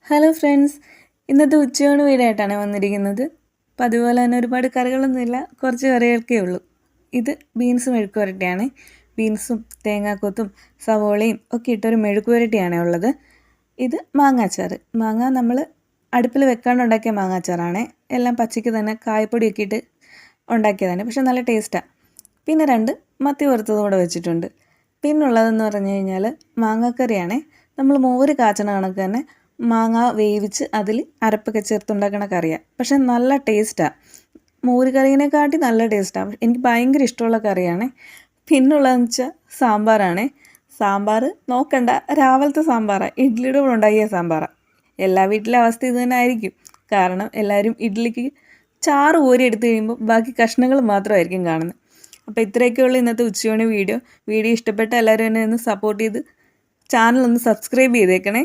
Hello friends, ഇന്നത്തെ ഉച്ചയൂണ് വീടായിട്ടാണ് വന്നിരിക്കുന്നത്. അപ്പം അതുപോലെ തന്നെ ഒരുപാട് കറികളൊന്നുമില്ല, കുറച്ച് കറികൾക്കേ ഉള്ളൂ. ഇത് ബീൻസ് മെഴുക്ക് പുരട്ടിയാണ്. ബീൻസും തേങ്ങാക്കൊത്തും സവോളയും ഒക്കെ ഇട്ടൊരു മെഴുക്ക് പുരട്ടിയാണ് ഉള്ളത്. ഇത് മാങ്ങാച്ചാർ. മാങ്ങ നമ്മൾ അടുപ്പിൽ വെക്കാണ്ട് ഉണ്ടാക്കിയ മാങ്ങാച്ചാറാണ്. എല്ലാം പച്ചയ്ക്ക് തന്നെ കായപ്പൊടിയൊക്കെ ഇട്ട് ഉണ്ടാക്കിയതാണ്. പക്ഷെ നല്ല ടേസ്റ്റാണ്. പിന്നെ 2 മത്തി വറുത്തതും കൂടെ വെച്ചിട്ടുണ്ട്. പിന്നുള്ളതെന്ന് പറഞ്ഞു കഴിഞ്ഞാൽ മാങ്ങാക്കറിയാണ്. നമ്മൾ മോര് കാച്ചണ കണക്ക് തന്നെ മാങ്ങ വേവിച്ച് അതിൽ അരപ്പൊക്കെ ചേർത്തുണ്ടാക്കണ കറിയാണ്. പക്ഷെ നല്ല ടേസ്റ്റാണ്. മോര് കറീനെക്കാട്ടി നല്ല ടേസ്റ്റാണ്. എനിക്ക് ഭയങ്കര ഇഷ്ടമുള്ള കറിയാണ്. പിന്നുള്ളതെന്ന് വെച്ചാൽ സാമ്പാറാണ്. സാമ്പാർ നോക്കണ്ട, രാവിലത്തെ സാമ്പാറാണ്. ഇഡ്ഡലിയുടെ കൂടെ ഉണ്ടാക്കിയ സാമ്പാറാണ്. എല്ലാ വീട്ടിലെ അവസ്ഥ ഇത് തന്നെ ആയിരിക്കും. കാരണം എല്ലാവരും ഇഡ്ഡലിക്ക് ചാറ് കോരി എടുത്ത് കഴിയുമ്പോൾ ബാക്കി കഷ്ണങ്ങൾ മാത്രമായിരിക്കും കാണുന്നത്. അപ്പോൾ ഇത്രയൊക്കെയുള്ള ഇന്നത്തെ ഉച്ചയൂണ് വീഡിയോ ഇഷ്ടപ്പെട്ട എല്ലാവരും എന്നെ ഒന്ന് സപ്പോർട്ട് ചെയ്ത് ചാനൽ ഒന്ന് സബ്സ്ക്രൈബ് ചെയ്തേക്കണേ.